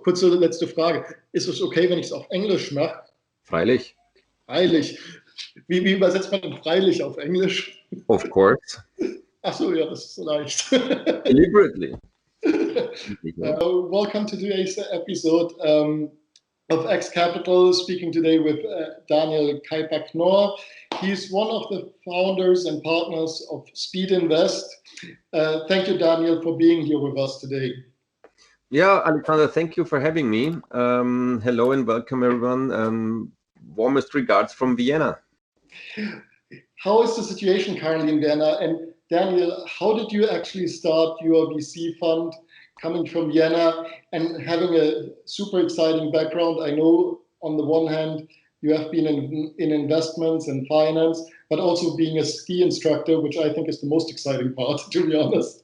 Kurze letzte Frage. Ist es okay, wenn ich es auf Englisch mache? Freilich. Freilich. Wie übersetzt man denn freilich auf Englisch? Of course. Ach so, ja, das ist so leicht. Deliberately. Welcome to today's episode of X Capital, speaking today with Daniel Keiper Knorr. He's one of the founders and partners of Speedinvest. Thank you, Daniel, for being here with us today. Yeah, Alexander, thank you for having me. Hello and welcome, everyone. Warmest regards from Vienna. How is the situation currently in Vienna? And Daniel, how did you actually start your VC fund coming from Vienna and having a super exciting background? I know on the one hand, you have been in investments and finance, but also being a ski instructor, which I think is the most exciting part, to be honest.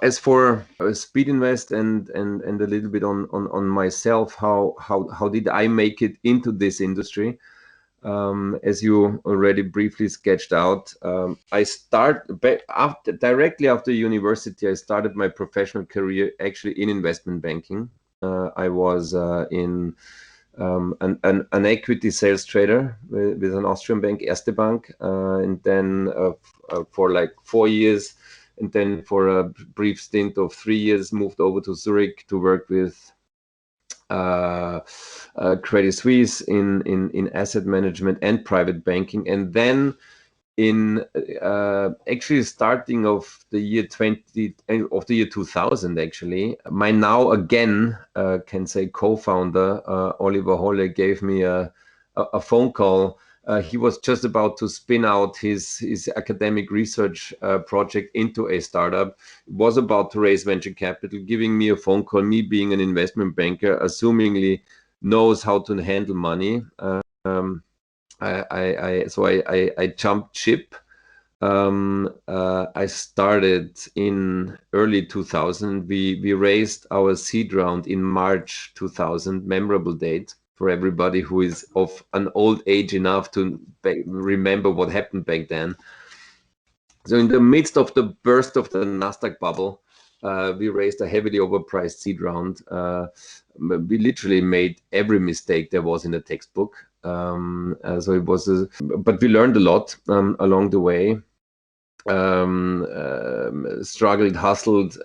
As for Speedinvest and a little bit on myself, how did I make it into this industry? As you already briefly sketched out, directly after university, I started my professional career actually in investment banking. I was in an equity sales trader with an Austrian bank, ErsteBank, and then for like 4 years, and then for a brief stint of 3 years, moved over to Zurich to work with Credit Suisse in asset management and private banking, and then in actually starting of the year 2000, actually, my now again can say co-founder Oliver Holle gave me a phone call. He was just about to spin out his academic research project into a startup. Was about to raise venture capital, giving me a phone call. Me being an investment banker, assumingly knows how to handle money. I jumped ship. I started in early 2000. We raised our seed round in March 2000, memorable date for everybody who is of an old age enough to remember what happened back then. So in the midst of the burst of the NASDAQ bubble, we raised a heavily overpriced seed round. We literally made every mistake there was in the textbook. So it was, but we learned a lot along the way. Struggled, hustled,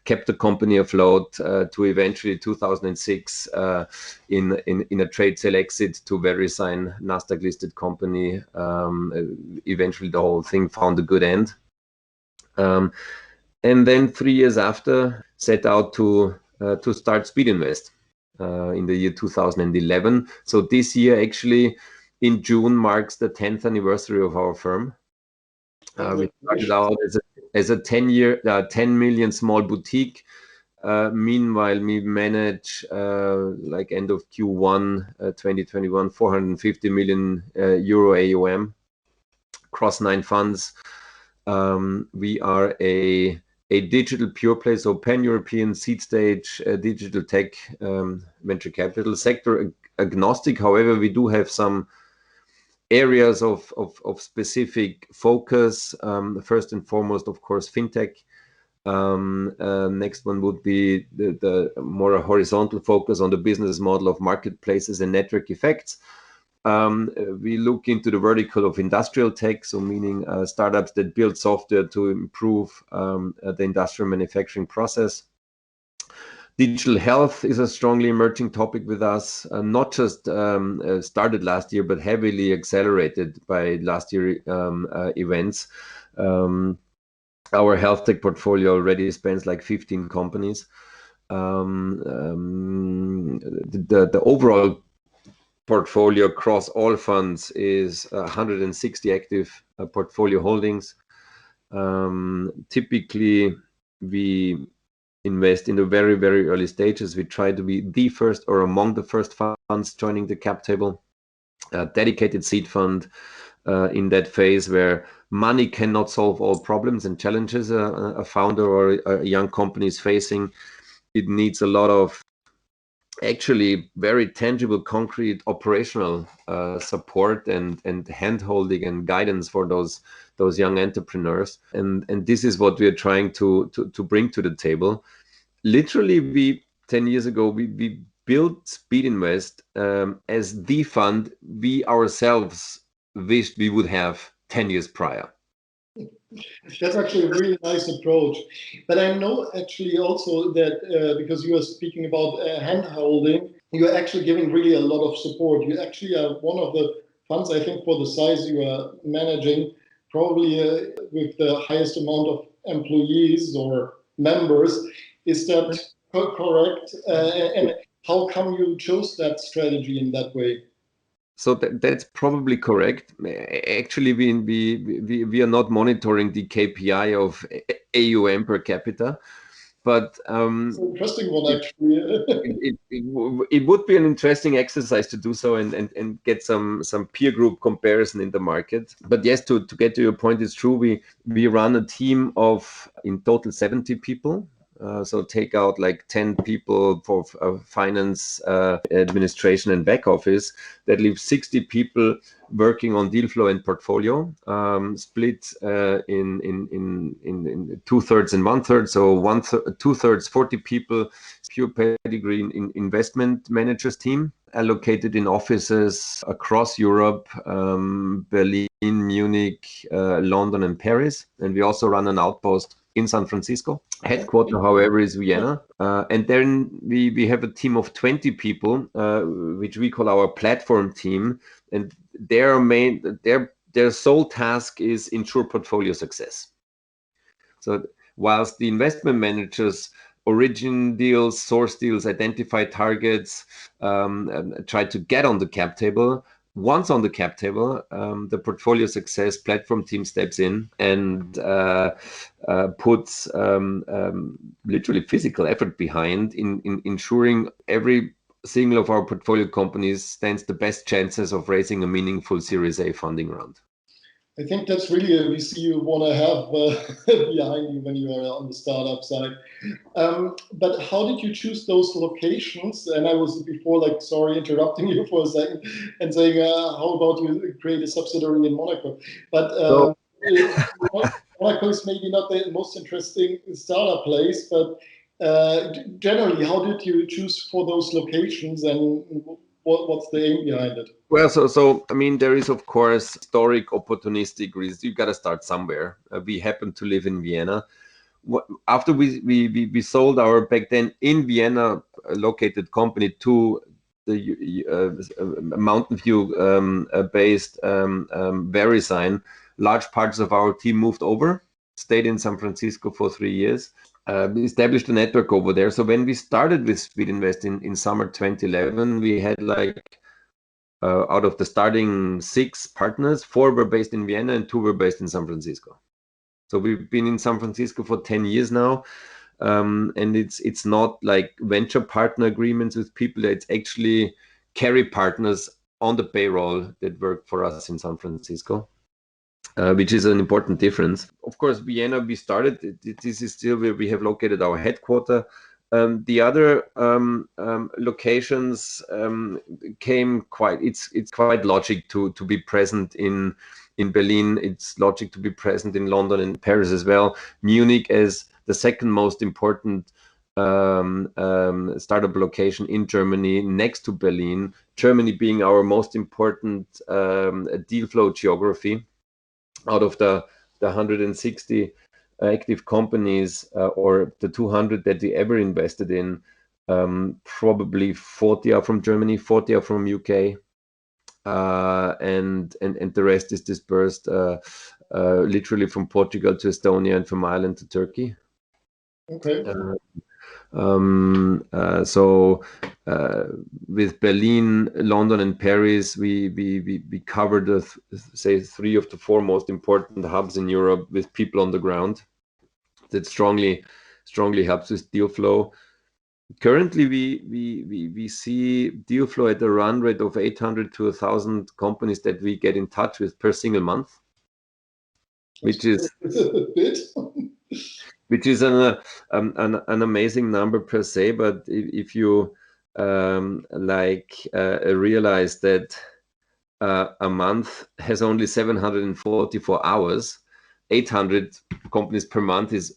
kept the company afloat to eventually 2006 in a trade sale exit to VeriSign, NASDAQ listed company. Eventually the whole thing found a good end. And then 3 years after, set out to start Speedinvest in the year 2011. So this year, actually, in June, marks the 10th anniversary of our firm. We started out as a 10 million small boutique. Meanwhile, we manage, like end of Q1 2021, 450 million euro AUM across 9 funds. We are a digital pure play, so pan-European seed stage, digital tech, venture capital sector agnostic. However, we do have some areas of specific focus. First and foremost, of course, Fintech. Next one would be the more horizontal focus on the business model of marketplaces and network effects. We look into the vertical of industrial tech, so meaning startups that build software to improve the industrial manufacturing process. Digital health is a strongly emerging topic with us, not just started last year, but heavily accelerated by last year events. Our health tech portfolio already spans like 15 companies. The overall portfolio across all funds is 160 active portfolio holdings. Typically, we invest in the very, very early stages. We try to be the first or among the first funds joining the cap table. a dedicated seed fund in that phase where money cannot solve all problems and challenges a founder or a young company is facing. It needs a lot of actually very tangible, concrete operational support and hand-holding and guidance for those young entrepreneurs. And this is what we are trying to bring to the table. Literally, 10 years ago, we built Speedinvest as the fund we ourselves wished we would have 10 years prior. That's actually a really nice approach. But I know actually also that because you are speaking about hand holding, you're actually giving really a lot of support. You actually are one of the funds, I think, for the size you are managing, probably with the highest amount of employees or members. Is that correct? And how come you chose that strategy in that way? So that's probably correct. Actually, we are not monitoring the KPI of AUM per capita, but it's an interesting one actually. it would be an interesting exercise to do so and get some peer group comparison in the market. But yes, to get to your point, it's true. We run a team of in total 70 people. So take out like 10 people for finance, administration, and back office. That leaves 60 people working on deal flow and portfolio, split in 2/3 and 1/3. So 2/3, 40 people, pure pedigree in investment managers team, allocated in offices across Europe, Berlin, Munich, London, and Paris. And we also run an outpost in San Francisco. Headquarter, however, is Vienna. And then we have a team of 20 people, which we call our platform team. And their sole task is ensure portfolio success. So whilst the investment managers origin deals, source deals, identify targets, try to get on the cap table, once on the cap table, the portfolio success platform team steps in and puts literally physical effort behind in ensuring every single of our portfolio companies stands the best chances of raising a meaningful Series A funding round. I think that's really a VC you want to have behind you when you are on the startup side. But how did you choose those locations? And I was before, like, sorry, interrupting you for a second and saying, how about you create a subsidiary in Monaco? But Monaco is maybe not the most interesting startup place, but generally, how did you choose for those locations and what's the aim behind it? Well, so I mean, there is of course historic opportunistic reasons. You got to start somewhere. We happen to live in Vienna. After we sold our back then in Vienna located company to the Mountain View based VeriSign, large parts of our team moved over, stayed in San Francisco for 3 years. We established a network over there. So when we started with Speedinvest in summer 2011, we had like out of the starting 6 partners, 4 were based in Vienna and 2 were based in San Francisco. So we've been in San Francisco for 10 years now. And it's not like venture partner agreements with people. It's actually carry partners on the payroll that work for us in San Francisco. Which is an important difference. Of course, Vienna, we started, this is still where we have located our headquarter. The other locations came it's quite logic to be present in Berlin. It's logic to be present in London and Paris as well. Munich as the second most important startup location in Germany, next to Berlin. Germany being our most important deal flow geography. Out of the 160 active companies or the 200 that we ever invested in, probably 40 are from Germany, 40 are from UK, and the rest is dispersed literally from Portugal to Estonia and from Ireland to Turkey. Okay. So with Berlin, London, and Paris, we covered say 3 of the 4 most important hubs in Europe with people on the ground. That strongly helps with deal flow. Currently, we see deal flow at a run rate of 800 to 1,000 companies that we get in touch with per single month, which is which is an amazing number per se. But if you realize that a month has only 744 hours, 800 companies per month is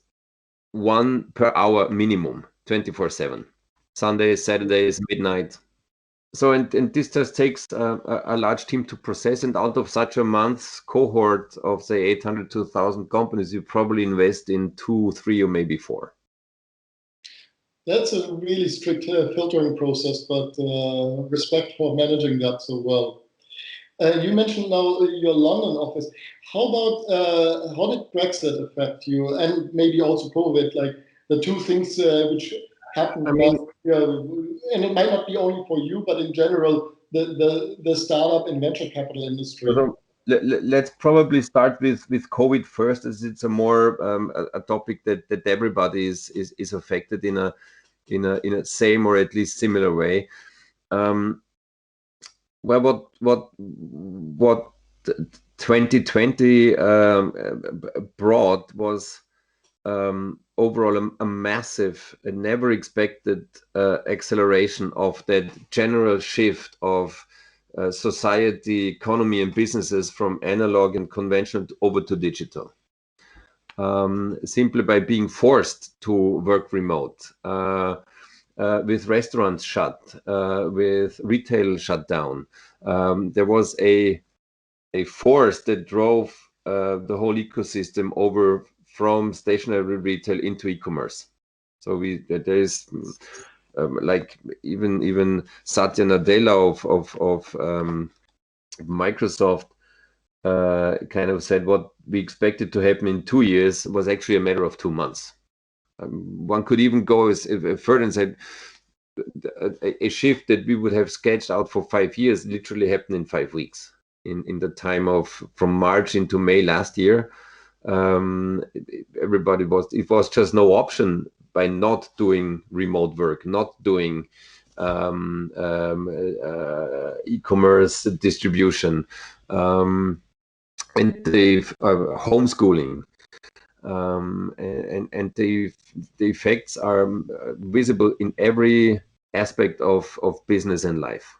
1 per hour minimum, 24/7, Sundays, Saturdays, midnight. So and this just takes a large team to process, and out of such a month's cohort of say 800 to 1,000 companies, you probably invest in 2, 3, or maybe 4. That's a really strict filtering process, but respect for managing that so well. You mentioned now your London office. How about how did Brexit affect you, and maybe also COVID, like the two things which happened last year? And it might not be only for you, but in general, the startup and venture capital industry. Let's probably start with COVID first, as it's a more a topic that everybody is affected in a same or at least similar way. Well, what 2020 brought was overall a massive, a never expected acceleration of that general shift of society, economy, and businesses from analog and conventional over to digital. Simply by being forced to work remote. With restaurants shut, with retail shut down. There was a force that drove the whole ecosystem over from stationary retail into e-commerce. So there is like even Satya Nadella of Microsoft kind of said what we expected to happen in 2 years was actually a matter of 2 months. One could even go further and say a shift that we would have sketched out for 5 years literally happened in 5 weeks. In the time of from March into May last year, it was just no option by not doing remote work, not doing e-commerce distribution, and the homeschooling. And the effects are visible in every aspect of business and life.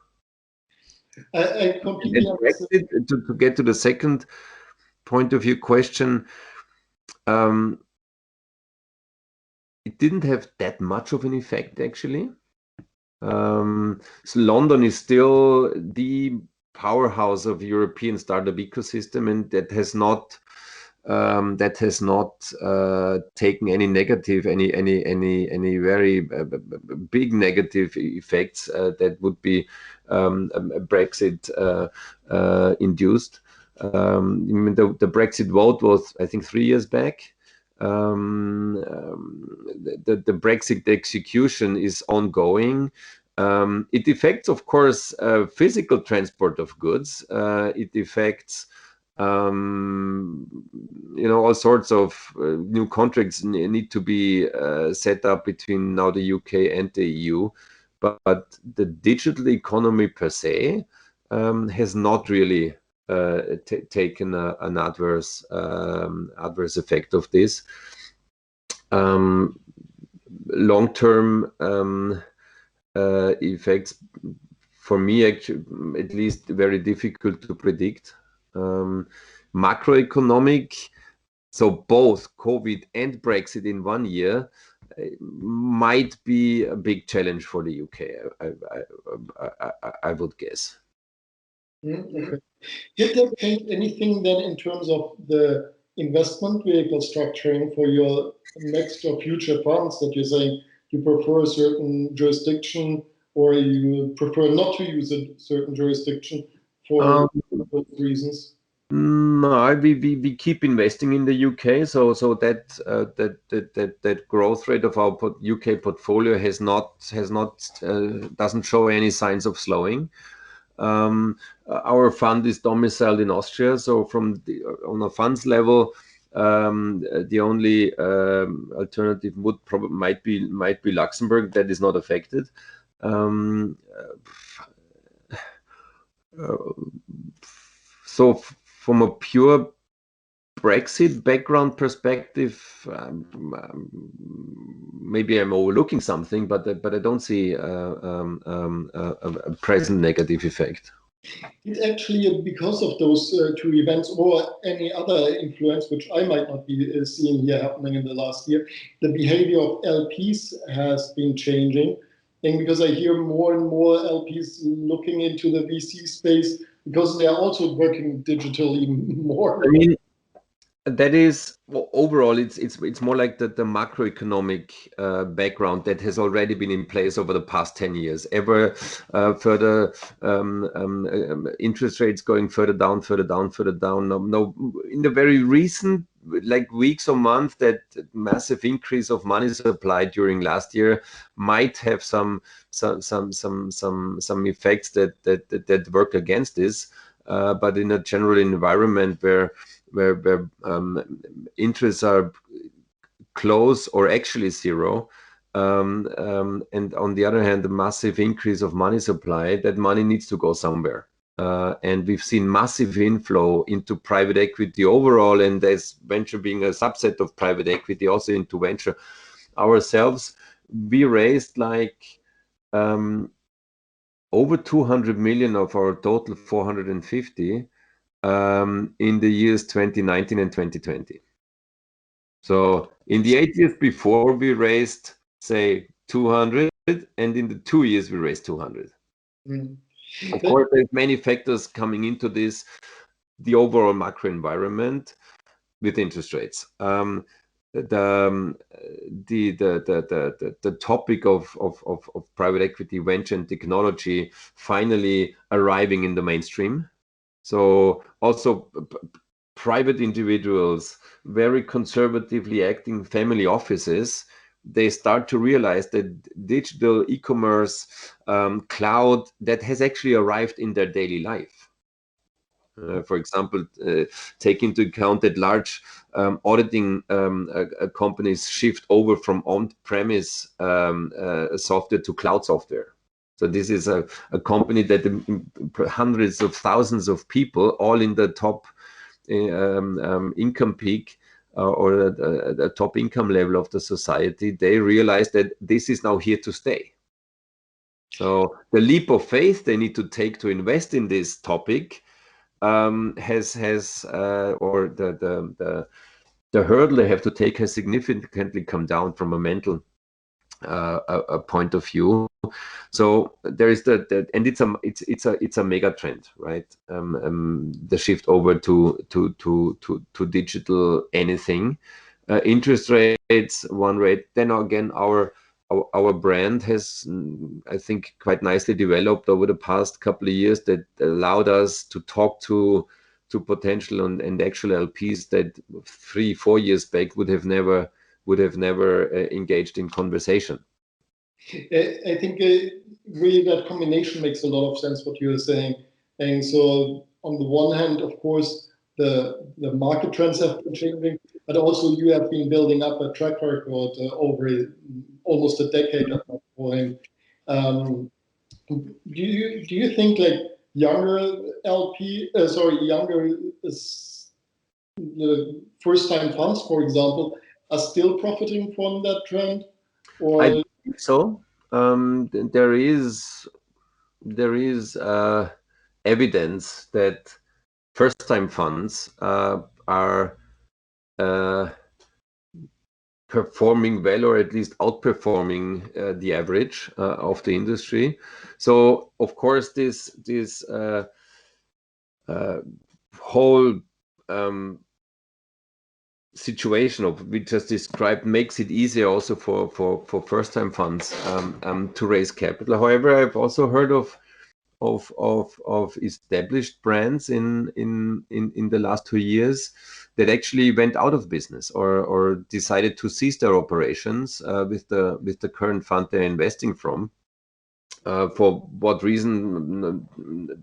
I completely understand. To get to the second point of view question, it didn't have that much of an effect actually. So London is still the powerhouse of European startup ecosystem, and that has not taken any negative, any very big negative effects that would be Brexit induced. The Brexit vote was, I think, 3 years back. The Brexit execution is ongoing. It affects, of course, physical transport of goods. It affects all sorts of new contracts need to be set up between now the UK and the EU, but the digital economy per se has not really taken an adverse effect of this. Long-term effects, for me, actually, at least, very difficult to predict. Macroeconomic, so both COVID and Brexit in 1 year might be a big challenge for the UK, I would guess. Okay. Did that change anything then in terms of the investment vehicle structuring for your next or future funds, that you're saying you prefer a certain jurisdiction or you prefer not to use a certain jurisdiction for those reasons? No, we keep investing in the UK, so that growth rate of our UK portfolio doesn't show any signs of slowing. Our fund is domiciled in Austria, so on a funds level, The only alternative might be Luxembourg, that is not affected. So from a pure Brexit background perspective, maybe I'm overlooking something, but I don't see a present negative effect. It's actually because of those two events or any other influence, which I might not be seeing here happening in the last year, the behavior of LPs has been changing. And because I hear more and more LPs looking into the VC space because they are also working digitally more. I mean, that is overall, it's more like the macroeconomic background that has already been in place over the past 10 years. Ever further interest rates going further down, further down, further down. No, in the very recent like weeks or months, that massive increase of money supply during last year might have some effects that work against this. But in a general environment where interests are close or actually zero, and on the other hand, the massive increase of money supply, that money needs to go somewhere. And we've seen massive inflow into private equity overall, and there's venture being a subset of private equity, also into venture. Ourselves, we raised like over 200 million of our total 450 in the years 2019 and 2020. So in the 8 years before, we raised, say, 200, and in the 2 years, we raised 200. Of course, there's many factors coming into this, the overall macro environment with interest rates. The topic of private equity, venture and technology finally arriving in the mainstream. So also private individuals, very conservatively acting family offices, they start to realize that digital e-commerce, cloud, that has actually arrived in their daily life. For example, take into account that large auditing companies shift over from on-premise software to cloud software. So this is a company that hundreds of thousands of people, all in the top income peak or the top income level of the society, they realize that this is now here to stay. So the leap of faith they need to take to invest in this topic or the hurdle they have to take has significantly come down from a mental a point of view. So there is and it's a mega trend, right? The shift over to digital anything. Interest rates, one rate. Then again, our brand has, I think, quite nicely developed over the past couple of years that allowed us to talk to potential and actual LPs that 3-4 years back would have never engaged in conversation. I think really that combination makes a lot of sense, what you're saying. And so on the one hand, of course, the market trends have been changing, but also you have been building up a track record over almost a decade at that point. Do you think like younger first-time funds, for example, are still profiting from that trend? Or I think so. There is evidence that first-time funds are performing well, or at least outperforming the average of the industry. So of course, this whole situation of we just described makes it easier also for first-time funds to raise capital. However, I've also heard of established brands in the last 2 years that actually went out of business or decided to cease their operations with the current fund they're investing from. For what reason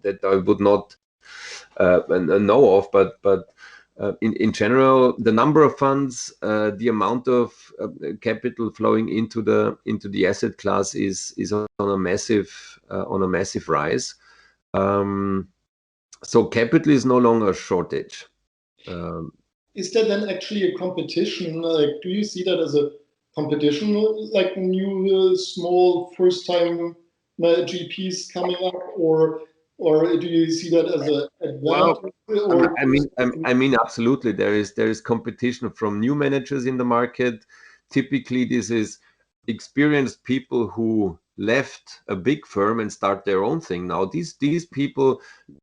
that I would not know of, but in general, the number of funds, the amount of capital flowing into the asset class is on a massive rise. So capital is no longer a shortage. Is there then actually a competition? Like, do you see that as a competition, like new small first-time GPs coming up, or do you see that as an advantage? Well, I mean, absolutely. There is competition from new managers in the market. Typically, this is experienced people who left a big firm and start their own thing. Now, these people,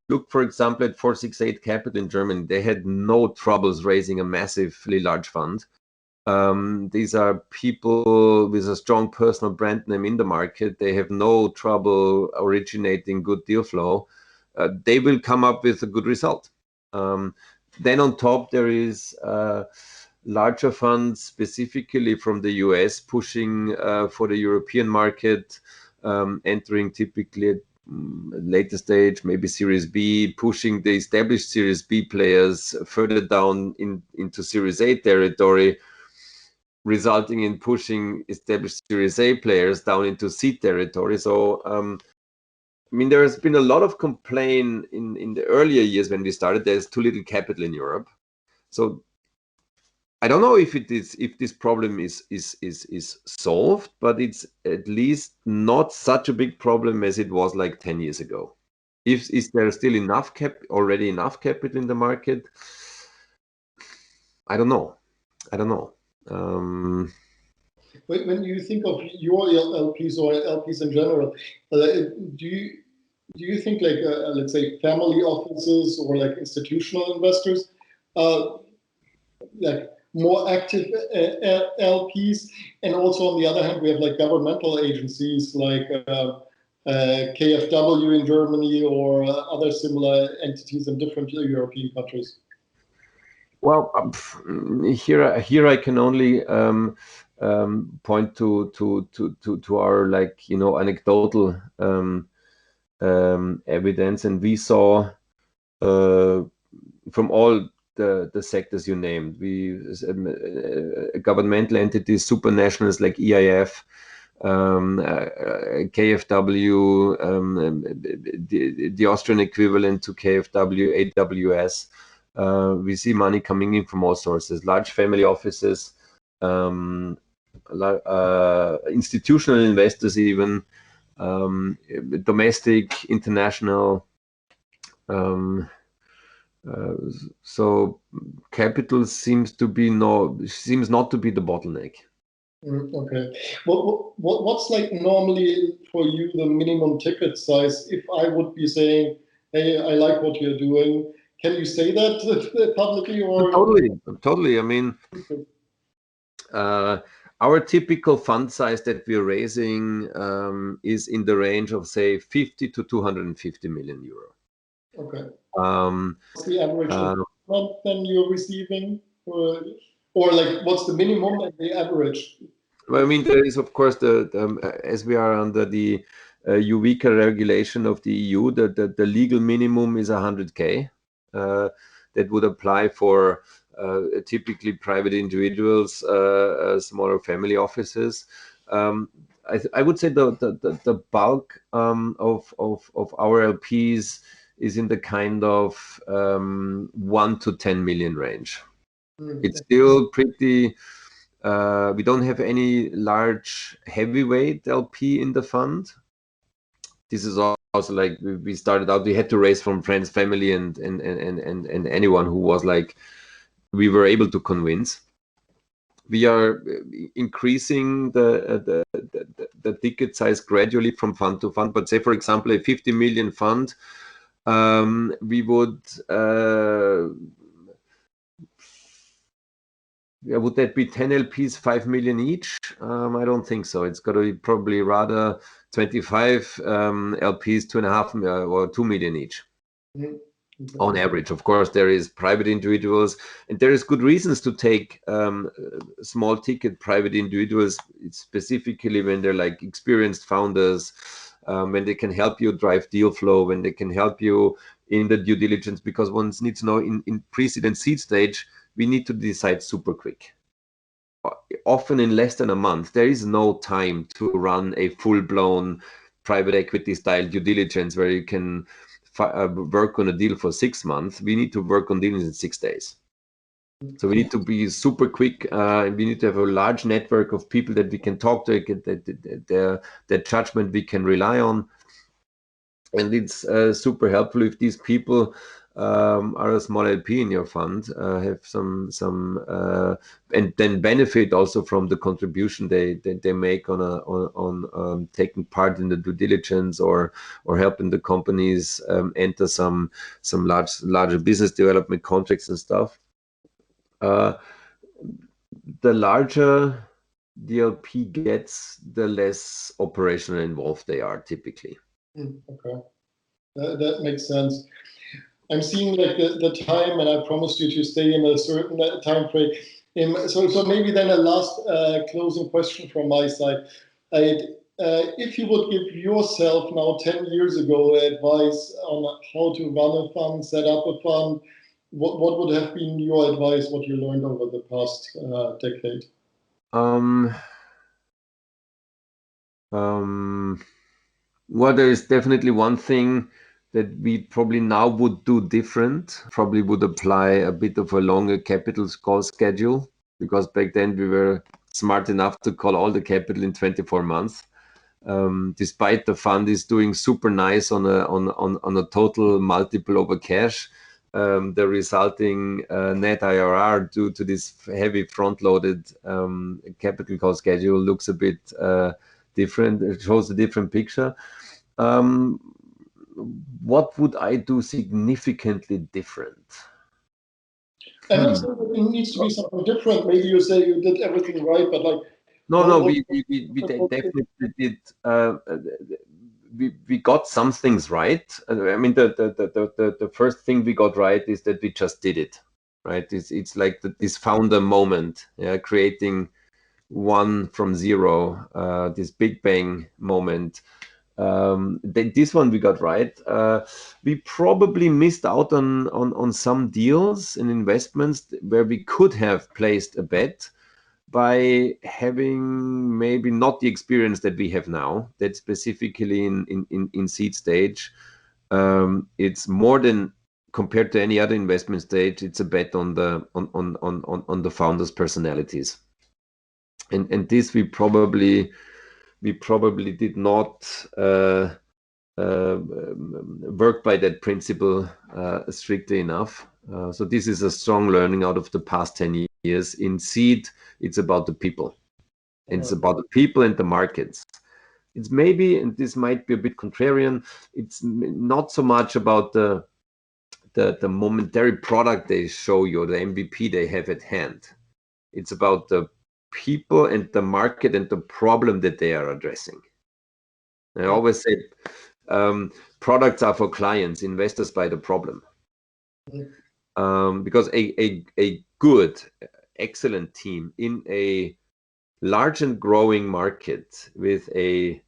look, for example, at 468 Capital in Germany. They had no troubles raising a massively large fund. These are people with a strong personal brand name in the market. They have no trouble originating good deal flow. They will come up with a good result. Then on top, there is larger funds, specifically from the US, pushing for the European market, entering typically at later stage, maybe Series B, pushing the established Series B players further down into Series A territory, resulting in pushing established Series A players down into C territory. So, I mean, there has been a lot of complaint in the earlier years when we started. There's too little capital in Europe. So I don't know if this problem is solved, but it's at least not such a big problem as it was like 10 years ago. Is there still already enough capital in the market? I don't know. When you think of your LPs or LPs in general, do you think like let's say family offices or like institutional investors, like more active LPs, and also on the other hand we have like governmental agencies like KfW in Germany or other similar entities in different European countries? Well, here I can only point to our, like, you know, anecdotal evidence, and we saw from all the sectors you named, governmental entities, supranationals like EIF, KfW, the Austrian equivalent to KfW, AWS. We see money coming in from all sources, large family offices, institutional investors, even domestic, international. So capital seems not to be the bottleneck. Okay. What's like normally for you the minimum ticket size? If I would be saying, hey, I like what you're doing, can you say that publicly? Or Totally. I mean, our typical fund size that we're raising is in the range of, say, 50 to 250 million euro. Okay. What's the average amount then you're receiving, or like what's the minimum and the average? Well, I mean, there is, of course, as we are under the Eureka regulation of the EU, the legal minimum is 100K. That would apply for typically private individuals, smaller family offices. I would say the bulk of our LPs is in the kind of 1 to 10 million range. It's still pretty. We don't have any large heavyweight LP in the fund. This is also like we started out. We had to raise from friends, family, and anyone who was like we were able to convince. We are increasing the ticket size gradually from fund to fund. But say, for example, a 50 million fund, we would. Would that be 10 LPs, 5 million each? I don't think so. It's got to be probably rather 25 LPs, 2.5 or 2 million each. On average. Of course, there is private individuals, and there is good reasons to take small ticket private individuals, specifically when they're like experienced founders, when they can help you drive deal flow, when they can help you in the due diligence, because one needs to know in pre-seed and seed stage, we need to decide super quick. Often in less than a month, there is no time to run a full-blown private equity style due diligence where you can work on a deal for 6 months. We need to work on deals in 6 days. So we need to be super quick, and we need to have a large network of people that we can talk to, their judgment we can rely on. And it's super helpful if these people are a small LP in your fund, have some and then benefit also from the contribution they make on taking part in the due diligence or helping the companies enter some larger business development contracts and stuff. The larger the LP gets, the less operational involved they are typically. Okay, that makes sense. I'm seeing like the time, and I promised you to stay in a certain time frame. So maybe then a last closing question from my side. If you would give yourself now 10 years ago advice on how to run a fund, set up a fund, what would have been your advice, what you learned over the past decade? Well, there is definitely one thing that we probably now would do different, probably would apply a bit of a longer capital call schedule, because back then we were smart enough to call all the capital in 24 months. Despite the fund is doing super nice on a total multiple over cash, the resulting net IRR due to this heavy front-loaded capital call schedule looks a bit different. It shows a different picture. What would I do significantly different? I'm not saying that it needs to be something different. Maybe you say you did everything right, but like no, we definitely did. We got some things right. I mean, the first thing we got right is that we just did it. Right? It's like this founder moment, yeah, creating one from zero, this big bang moment. This one we got right. We probably missed out on some deals and investments where we could have placed a bet by having maybe not the experience that we have now, that specifically in seed stage. It's more than, compared to any other investment stage, it's a bet on the founders' personalities. And this we probably did not work by that principle strictly enough. So this is a strong learning out of the past 10 years. In seed, it's about the people. And it's about the people and the markets. It's maybe, and this might be a bit contrarian, it's not so much about the momentary product they show you, the MVP they have at hand. It's about the people and the market and the problem that they are addressing. I always say products are for clients, investors buy the problem. Because a good, excellent team in a large and growing market with a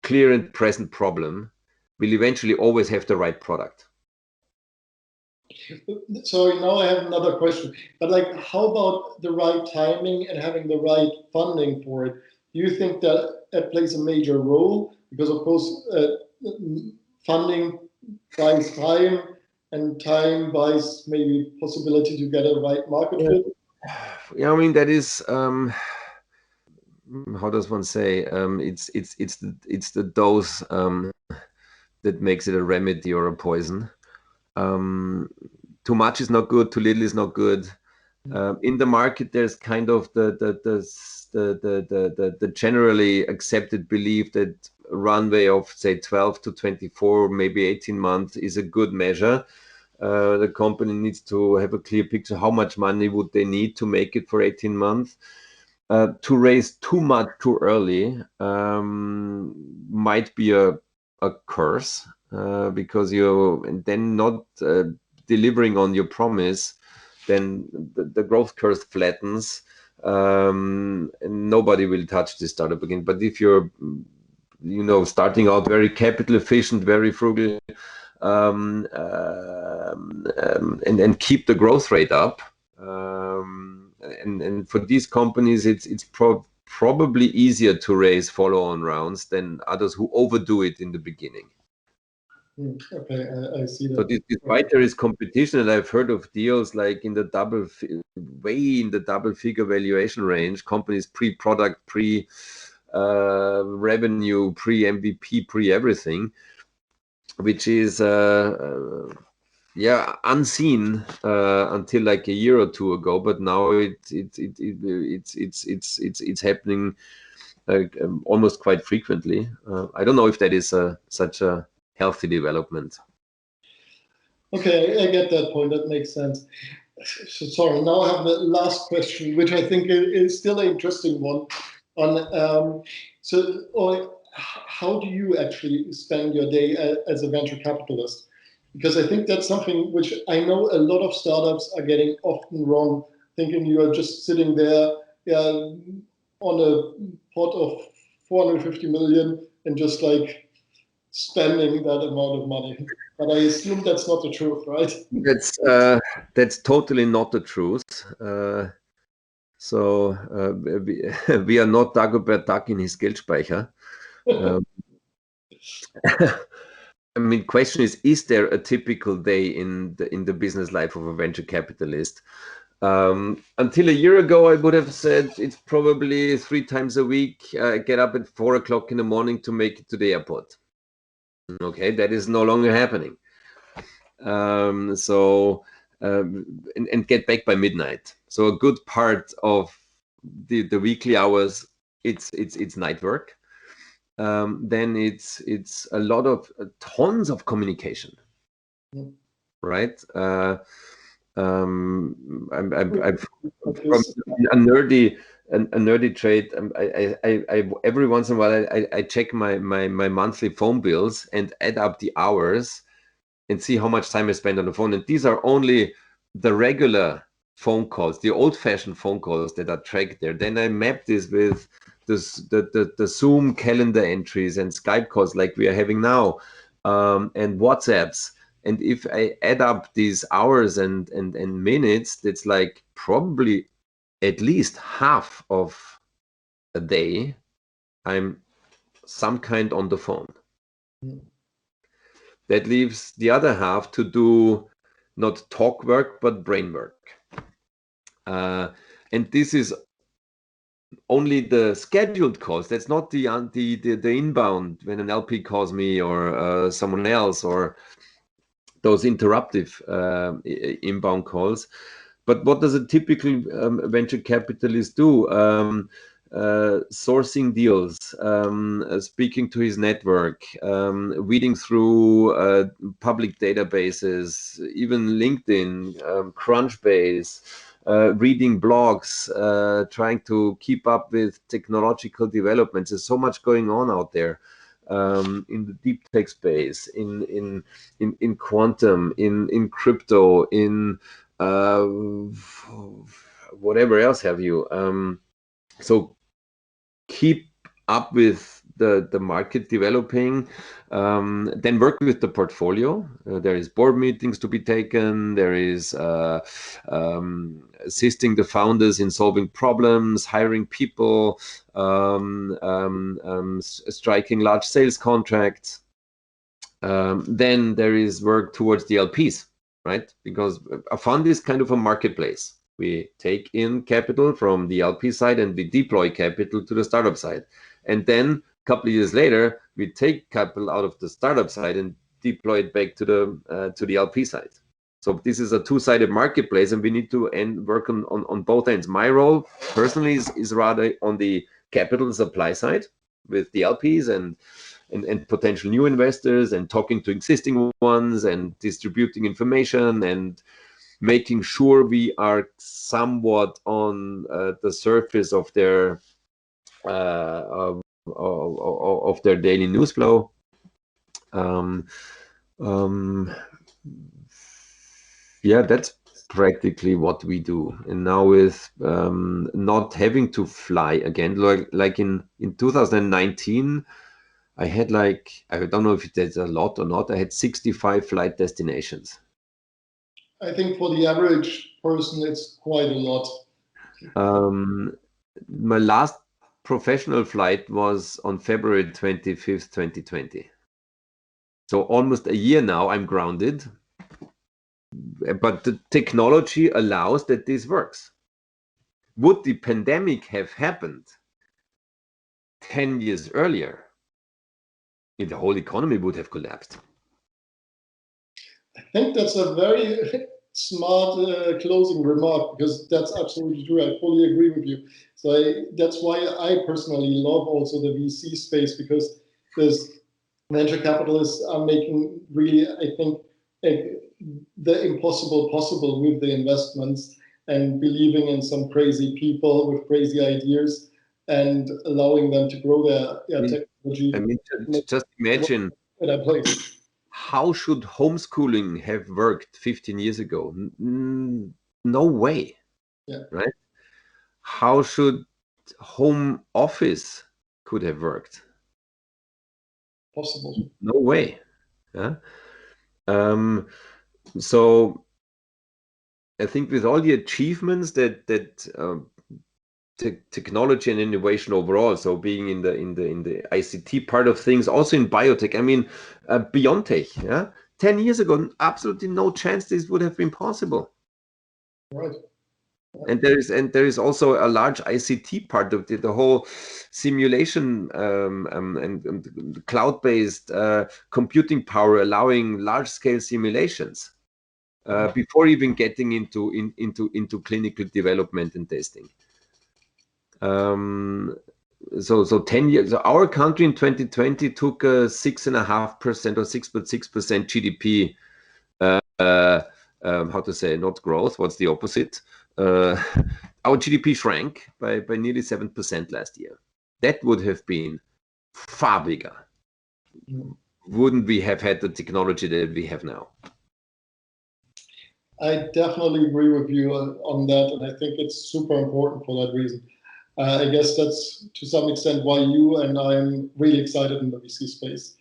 clear and present problem will eventually always have the right product. So now I have another question, but like, how about the right timing and having the right funding for it? Do you think that plays a major role? Because of course, funding buys time, and time buys maybe possibility to get a right market fit. Yeah, I mean, that is, how does one say? It's the dose that makes it a remedy or a poison. Too much is not good. Too little is not good. In the market, there's kind of the generally accepted belief that a runway of say 12 to 24, maybe 18 months is a good measure. The company needs to have a clear picture how much money would they need to make it for 18 months. To raise too much too early might be a curse, because you're then not delivering on your promise. Then the growth curve flattens, and nobody will touch this startup again. But if you're starting out very capital efficient, very frugal, and keep the growth rate up. And for these companies, it's probably easier to raise follow-on rounds than others who overdo it in the beginning. Okay, I see that. So despite there is competition, and I've heard of deals like in the way in the double-figure valuation range, companies pre-product, pre-revenue, pre-MVP, pre-everything, which is unseen until like a year or two ago. But now it's happening almost quite frequently. I don't know if that is such a healthy development. Okay, I get that point. That makes sense. So, sorry, now I have the last question, which I think is still an interesting one. How do you actually spend your day as a venture capitalist? Because I think that's something which I know a lot of startups are getting often wrong, thinking you are just sitting there on a pot of 450 million and just like spending that amount of money. But I assume that's not the truth, right? That's totally not the truth. We are not Dagobert Duck in his Geldspeicher. I mean, question is there a typical day in the business life of a venture capitalist? Until a year ago, I would have said it's probably 3 times a week. Get up at 4 o'clock in the morning to make it to the airport. Okay, that is no longer happening. And get back by midnight. So a good part of the weekly hours, it's night work. Then it's a lot of tons of communication, right? I'm from a nerdy trade. I every once in a while I check my monthly phone bills and add up the hours and see how much time I spend on the phone. And these are only the regular phone calls, the old-fashioned phone calls that are tracked there. Then I map this with the Zoom calendar entries and Skype calls like we are having now, and WhatsApps. And if I add up these hours and minutes, that's like probably at least half of a day I'm some kind on the phone. That leaves the other half to do not talk work, but brain work. And this is only the scheduled calls. That's not the inbound when an LP calls me or someone else, or those interruptive inbound calls. But what does a typical venture capitalist do? Sourcing deals, speaking to his network, weeding through public databases, even LinkedIn, Crunchbase, reading blogs, trying to keep up with technological developments. There's so much going on out there in the deep tech space, in quantum, in crypto, in whatever else have you. So keep up with the market developing, then work with the portfolio. There is board meetings to be taken. There is assisting the founders in solving problems, hiring people, striking large sales contracts. Then there is work towards the LPs, right? Because a fund is kind of a marketplace. We take in capital from the LP side and we deploy capital to the startup side. And then a couple of years later, we take capital out of the startup side and deploy it back to the LP side. So this is a two-sided marketplace, and we need to work on both ends. My role personally is rather on the capital supply side with the LPs and potential new investors, and talking to existing ones and distributing information and making sure we are somewhat on the surface of their daily news flow. Yeah, that's practically what we do. And now with not having to fly again, like in 2019, I had like, I don't know if that's a lot or not, I had 65 flight destinations. I think for the average person, it's quite a lot. My last professional flight was on February 25th, 2020. So almost a year now I'm grounded, but the technology allows that this works. Would the pandemic have happened 10 years earlier, the whole economy would have collapsed. I think that's a very smart closing remark, because that's absolutely true. I fully agree with you. So that's why I personally love also the VC space, because there's venture capitalists are making really, I think, the impossible possible with the investments, and believing in some crazy people with crazy ideas and allowing them to grow their technology. I mean, just imagine, that place. How should homeschooling have worked 15 years ago? No way, Yeah. Right? How should home office could have worked? Possible. No way. Yeah. So I think with all the achievements that technology and innovation overall, so being in the ICT part of things, also in biotech, I mean, BioNTech, yeah, 10 years ago, absolutely no chance this would have been possible. Right. And there is also a large ICT part of the whole simulation and cloud-based computing power, allowing large-scale simulations before even getting into clinical development and testing. So 10 years. So our country in 2020 took a 6.5% or 6.6% GDP. How to say, not growth? What's the opposite? Our GDP shrank by nearly 7% last year. That would have been far bigger. Wouldn't we have had the technology that we have now? I definitely agree with you on that, and I think it's super important for that reason. I guess that's to some extent why you and I'm really excited in the VC space.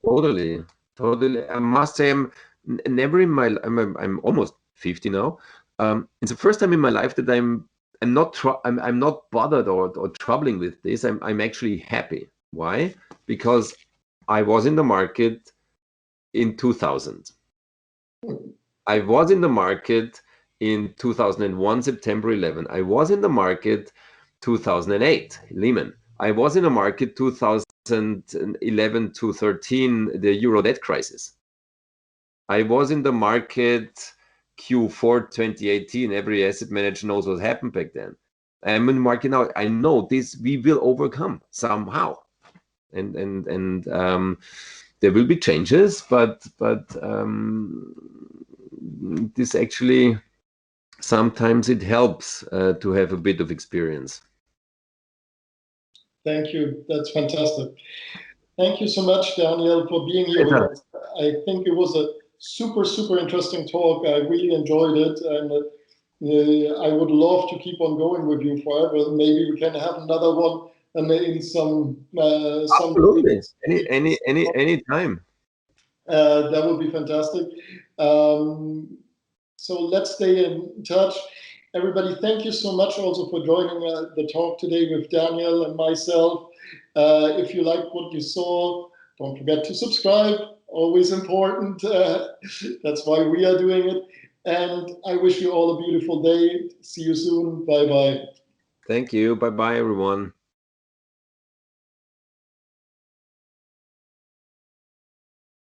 Totally. I must say, I'm never in my. I'm almost 50 now. It's the first time in my life that I'm not bothered or troubling with this. I'm actually happy. Why? Because I was in the market in 2000. I was in the market in 2001, September 11. I was in the market 2008, Lehman. I was in the market 2011 to 13, the Euro debt crisis. I was in the market Q4 2018. Every asset manager knows what happened back then. I'm in the market now. I know this we will overcome somehow, and there will be changes, but this actually sometimes it helps to have a bit of experience. Thank you. That's fantastic. Thank you so much, Daniel, for being here with us. I think it was a super interesting talk. I really enjoyed it, and I would love to keep on going with you forever. Maybe we can have another one in some absolutely any time. That would be fantastic. So let's stay in touch. Everybody, thank you so much also for joining the talk today with Daniel and myself. If you liked what you saw, don't forget to subscribe. Always important. That's why we are doing it. And I wish you all a beautiful day. See you soon. Bye-bye. Thank you. Bye-bye, everyone.